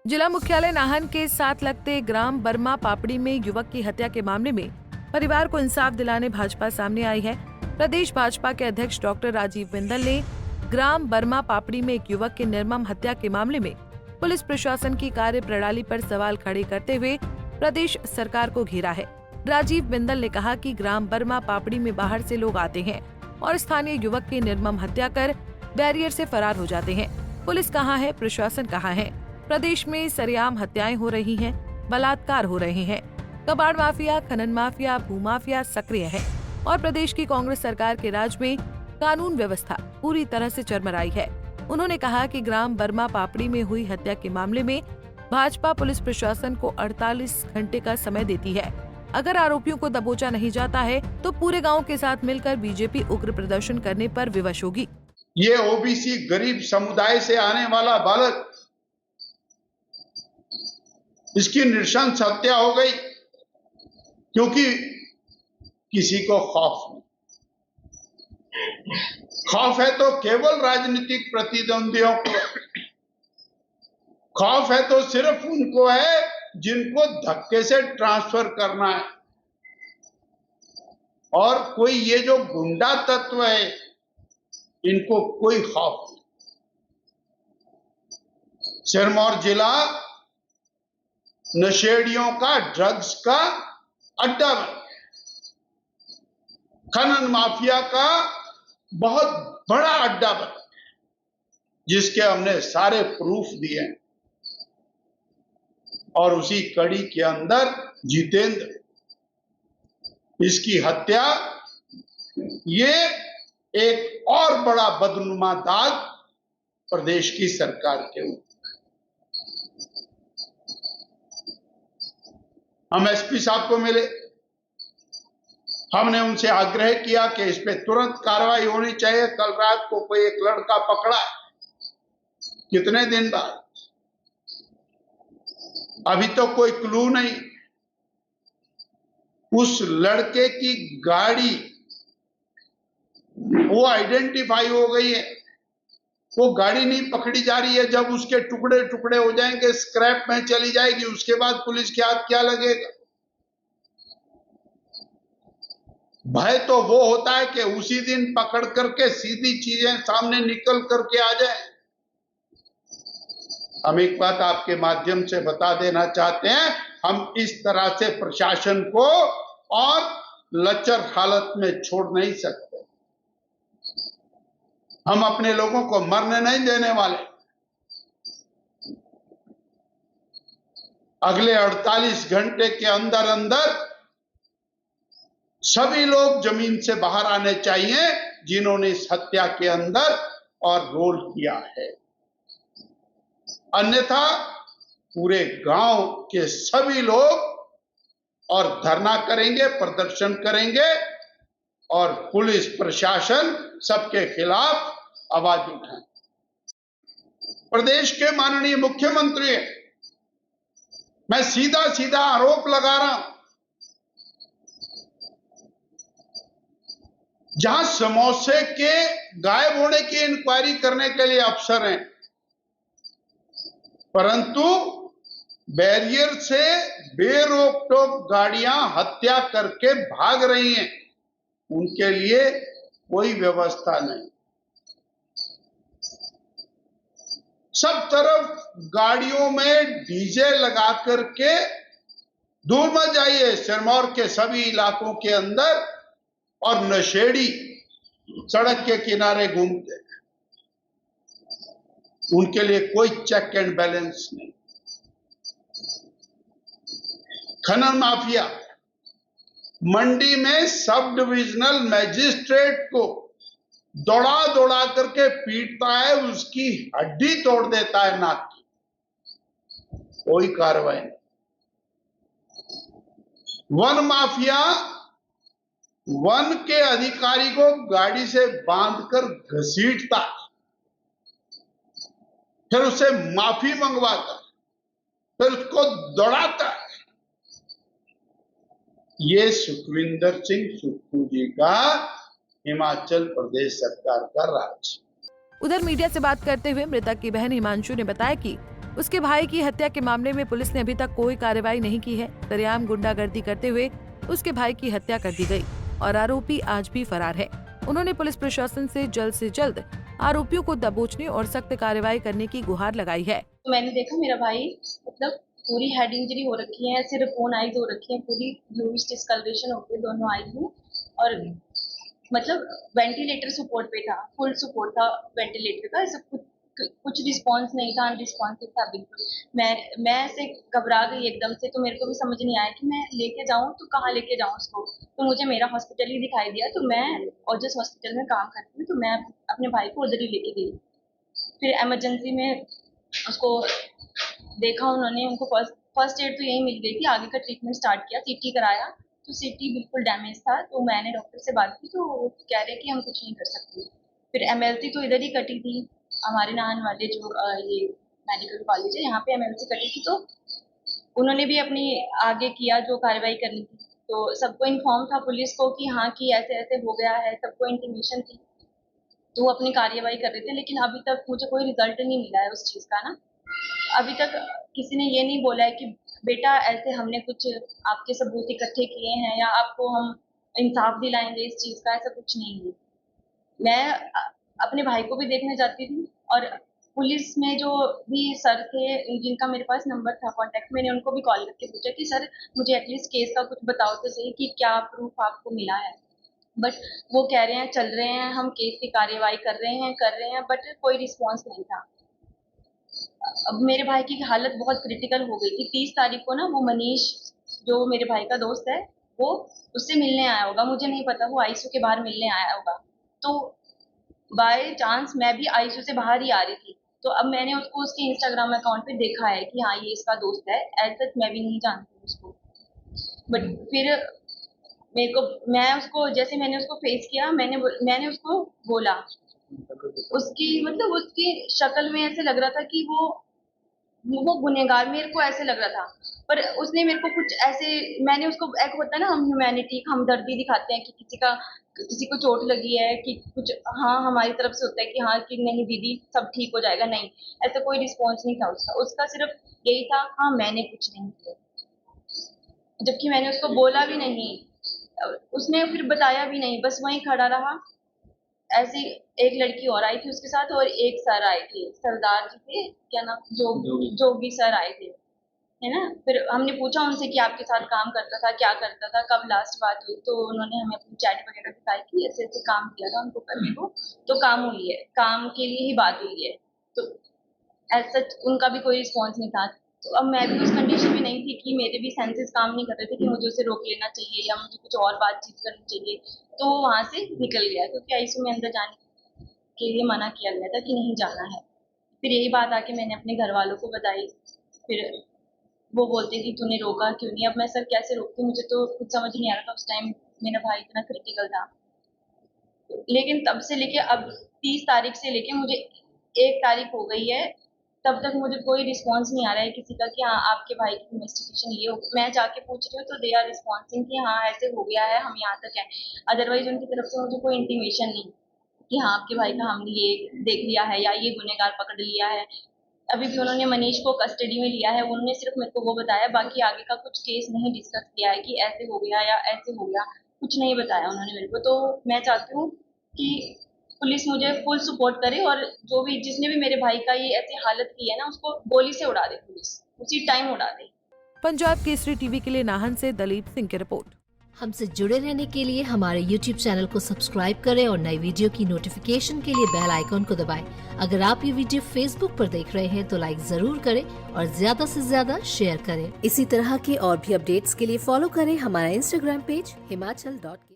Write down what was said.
जिला मुख्यालय नाहन के साथ लगते ग्राम बर्मा पापड़ी में युवक की हत्या के मामले में परिवार को इंसाफ दिलाने भाजपा सामने आई है। प्रदेश भाजपा के अध्यक्ष डॉक्टर राजीव बिंदल ने ग्राम बर्मा पापड़ी में एक युवक की निर्मम हत्या के मामले में पुलिस प्रशासन की कार्य प्रणाली पर सवाल खड़े करते हुए प्रदेश सरकार को घेरा है। राजीव बिंदल ने कहा कि ग्राम बर्मा पापड़ी में बाहर से लोग आते हैं और स्थानीय युवक की निर्मम हत्या कर बैरियर से फरार हो जाते हैं। पुलिस कहाँ है, प्रशासन कहाँ है? प्रदेश में सरेआम हत्याएं हो रही हैं, बलात्कार हो रहे हैं, कबाड़ माफिया, खनन माफिया, भूमाफिया सक्रिय है और प्रदेश की कांग्रेस सरकार के राज में कानून व्यवस्था पूरी तरह से चरमराई है। उन्होंने कहा कि ग्राम बर्मा पापड़ी में हुई हत्या के मामले में भाजपा पुलिस प्रशासन को 48 घंटे का समय देती है। अगर आरोपियों को दबोचा नहीं जाता है तो पूरे गांव के साथ मिलकर बीजेपी उग्र प्रदर्शन करने पर विवश होगी। ये ओबीसी गरीब समुदाय से आने वाला बालक, इसकी नृशंस हत्या हो गई क्योंकि किसी को खौफ नहीं। खौफ है तो केवल राजनीतिक प्रतिद्वंदियों को, खौफ है तो सिर्फ उनको है जिनको धक्के से ट्रांसफर करना है। और कोई ये जो गुंडा तत्व है, इनको कोई खौफ नहीं। सिरमौर जिला नशेड़ियों का, ड्रग्स का अड्डा बन गया, खनन माफिया का बहुत बड़ा अड्डा बन गया, जिसके हमने सारे प्रूफ दिए हैं। और उसी कड़ी के अंदर जितेंद्र, इसकी हत्या, ये एक और बड़ा बदनुमा दाग प्रदेश की सरकार के ऊपर। हम एसपी साहब को मिले, हमने उनसे आग्रह किया कि इस पे तुरंत कार्रवाई होनी चाहिए। कल रात को कोई एक लड़का पकड़ा, कितने दिन बाद, अभी तो कोई क्लू नहीं। उस लड़के की गाड़ी वो आइडेंटिफाई हो गई है, वो गाड़ी नहीं पकड़ी जा रही है। जब उसके टुकड़े टुकड़े हो जाएंगे, स्क्रैप में चली जाएगी, उसके बाद पुलिस के हाथ क्या लगेगा? भय तो वो होता है कि उसी दिन पकड़ करके सीधी चीजें सामने निकल करके आ जाए। हम एक बात आपके माध्यम से बता देना चाहते हैं, हम इस तरह से प्रशासन को और लचर हालत में छोड़ नहीं सकते। हम अपने लोगों को मरने नहीं देने वाले। अगले 48 घंटे के अंदर अंदर सभी लोग जमीन से बाहर आने चाहिए जिन्होंने इस हत्या के अंदर और रोल किया है। अन्यथा पूरे गांव के सभी लोग और धरना करेंगे, प्रदर्शन करेंगे और पुलिस प्रशासन सबके खिलाफ आवाज उठाएं। प्रदेश के माननीय मुख्यमंत्री, मैं सीधा सीधा आरोप लगा रहा हूं, जहां समोसे के गायब होने की इंक्वायरी करने के लिए अफसर हैं, परंतु बैरियर से बेरोक टोक गाड़ियां हत्या करके भाग रही हैं, उनके लिए कोई व्यवस्था नहीं। सब तरफ गाड़ियों में डीजे लगा करके, दूर मत जाइए, सिरमौर के सभी इलाकों के अंदर, और नशेड़ी सड़क के किनारे घूमते हैं, उनके लिए कोई चेक एंड बैलेंस नहीं। खनन माफिया मंडी में सब डिविजनल मैजिस्ट्रेट को दौड़ा दौड़ा करके पीटता है, उसकी हड्डी तोड़ देता है नाक की, कोई कार्रवाई नहीं। वन माफिया वन के अधिकारी को गाड़ी से बांधकर घसीटता, फिर उसे माफी मंगवाता, फिर उसको दौड़ाता। ये सुखविंदर सिंह सुक्खू जी का हिमाचल प्रदेश सरकार का राज। उधर मीडिया से बात करते हुए मृतक की बहन हिमांशु ने बताया कि उसके भाई की हत्या के मामले में पुलिस ने अभी तक कोई कार्रवाई नहीं की है। सरेआम गुंडागर्दी करते हुए उसके भाई की हत्या कर दी गई और आरोपी आज भी फरार है। उन्होंने पुलिस प्रशासन से जल्द आरोपियों को दबोचने और सख्त कार्रवाई करने की गुहार लगाई है। तो मैंने देखा मेरा भाई मतलब पूरी हेड इंजरी हो रखी है, सिर्फ ओन आईज हो रखी है, पूरी ब्लूइश डिस्कलरेशन हो गई दोनों आईज में, और मतलब वेंटिलेटर सपोर्ट पे था, फुल सपोर्ट था वेंटिलेटर का, ऐसा कुछ रिस्पांस नहीं था, अनरिस्पॉन्सिव था बिल्कुल। मैं ऐसे घबरा गई एकदम से, तो मेरे को भी समझ नहीं आया कि मैं लेके जाऊं तो कहाँ लेके जाऊं उसको। तो मुझे मेरा हॉस्पिटल ही दिखाई दिया, तो मैं ओजस हॉस्पिटल में काम करती हूँ, तो मैं अपने भाई को उधर ही लेके गई। फिर इमरजेंसी में उसको देखा उन्होंने, उनको फर्स्ट एड तो यही मिल गई थी, आगे का ट्रीटमेंट स्टार्ट किया, सीटी कराया तो सीटी बिल्कुल डैमेज था। तो मैंने डॉक्टर से बात की तो वो कह रहे कि हम कुछ नहीं कर सकते। फिर एमएलसी तो इधर ही कटी थी, हमारे नान वाले जो ये मेडिकल कॉलेज है यहाँ पे एमएलसी कटी थी, तो उन्होंने भी अपनी आगे किया जो कार्रवाई करनी थी। तो सबको इन्फॉर्म था पुलिस को कि हाँ कि ऐसे ऐसे हो गया है, सबको इंटीमेशन थी, तो वो अपनी कार्रवाई कर रहे थे। लेकिन अभी तक मुझे कोई रिजल्ट नहीं मिला है उस चीज़ का ना। अभी तक किसी ने ये नहीं बोला है कि बेटा ऐसे हमने कुछ आपके सबूत इकट्ठे किए हैं या आपको हम इंसाफ दिलाएंगे इस चीज़ का, ऐसा कुछ नहीं है। मैं अपने भाई को भी देखने जाती थी, और पुलिस में जो भी सर थे जिनका मेरे पास नंबर था कॉन्टैक्ट, मैंने उनको भी कॉल करके पूछा कि सर मुझे एटलीस्ट केस का कुछ बताओ तो सही कि क्या प्रूफ आपको मिला है। बट वो कह रहे हैं चल रहे हैं, हम केस की कार्यवाही कर रहे हैं, बट कोई रिस्पॉन्स नहीं था। अब मेरे भाई की हालत बहुत क्रिटिकल हो गई थी। 30 तारीख को ना वो मनीष जो मेरे भाई का दोस्त है, वो उससे मिलने आया होगा, मुझे नहीं पता, वो आईसीयू के बाहर मिलने आया होगा। तो बाय चांस मैं भी आईसीयू से बाहर ही आ रही थी, तो अब मैंने उसको उसके इंस्टाग्राम अकाउंट पे देखा है कि हाँ ये इसका दोस्त है। एज सच मैं भी नहीं जानती उसको, बट फिर मेरे को मैं उसको जैसे मैंने उसको फेस किया, मैंने उसको बोला, उसकी मतलब उसकी शक्ल में ऐसे लग रहा था कि वो गुनहगार, मेरे को ऐसे लग रहा था। पर उसने मेरे को कुछ ऐसे, मैंने उसको एक होता है ना, हम ह्यूमैनिटी हमदर्दी दिखाते हैं कि किसी को चोट लगी है कि कुछ, हाँ हमारी तरफ से होता है कि हाँ कि नहीं दीदी सब ठीक हो जाएगा, नहीं ऐसा कोई रिस्पॉन्स नहीं था उसका सिर्फ यही था हाँ मैंने कुछ नहीं किया, जबकि मैंने उसको बोला भी नहीं, उसने फिर बताया भी नहीं, बस वहीं खड़ा रहा। ऐसी एक लड़की और आई थी उसके साथ, और एक सर आए थे, सरदार जी थे, क्या नाम, जोगी सर आए थे, है ना। फिर हमने पूछा उनसे कि आपके साथ काम करता था, क्या करता था, कब लास्ट बात हुई, तो उन्होंने हमें अपनी चैट वगैरह दिखाई कि ऐसे ऐसे काम किया था उनको करने को, तो काम हुई है, काम के लिए ही बात हुई है। तो ऐसा उनका भी कोई रिस्पॉन्स नहीं था। तो अब मैं भी उस कंडीशन में नहीं थी कि मेरे भी सेंसेस काम नहीं कर रहे थे कि मुझे उसे रोक लेना चाहिए या मुझे कुछ और बातचीत करनी चाहिए। तो वो वहाँ से निकल गया, क्योंकि आईसीयू में अंदर जाने के लिए मना किया गया था कि नहीं जाना है। फिर यही बात आके मैंने अपने घर वालों को बताई, फिर वो बोलते कि तूने रोका क्यों नहीं। अब मैं सर कैसे रोकती, मुझे तो कुछ समझ नहीं आ रहा था उस टाइम, मेरा भाई इतना क्रिटिकल था। लेकिन तब से लेके अब 30 तारीख से लेके मुझे 1 तारीख हो गई है, तब तक मुझे कोई रिस्पॉन्स नहीं आ रहा है किसी का कि हाँ आपके भाई की इन्वेस्टिगेशन ये हो। मैं जाके पूछ रही हूँ तो दे आर रिस्पॉन्सिंग कि हाँ ऐसे हो गया है, हम यहाँ तक हैं। अदरवाइज उनकी तरफ से मुझे कोई इंटीमेशन नहीं कि हाँ आपके भाई का हमने ये देख लिया है या ये गुनहगार पकड़ लिया है। अभी भी उन्होंने मनीष को कस्टडी में लिया है, उन्होंने सिर्फ मेरे को वो बताया, बाकी आगे का कुछ केस नहीं डिस्कस किया है कि ऐसे हो गया या ऐसे हो गया, कुछ नहीं बताया उन्होंने मेरे को। तो मैं चाहती हूँ कि पुलिस मुझे फुल सपोर्ट करे, और जो भी जिसने भी मेरे भाई का ये ऐसी हालत की है ना, उसको गोली से उड़ा दे पुलिस, उसी टाइम उड़ा दे। पंजाब केसरी टीवी के लिए नाहन से दलीप सिंह की रिपोर्ट। हमसे जुड़े रहने के लिए हमारे YouTube चैनल को सब्सक्राइब करें और नई वीडियो की नोटिफिकेशन के लिए बेल आइकॉन को दबाएं। अगर आप ये वीडियो Facebook पर देख रहे हैं तो लाइक जरूर करें और ज्यादा से ज्यादा शेयर करें। इसी तरह के और भी अपडेट्स के लिए फॉलो करें हमारा Instagram पेज himachal.ke।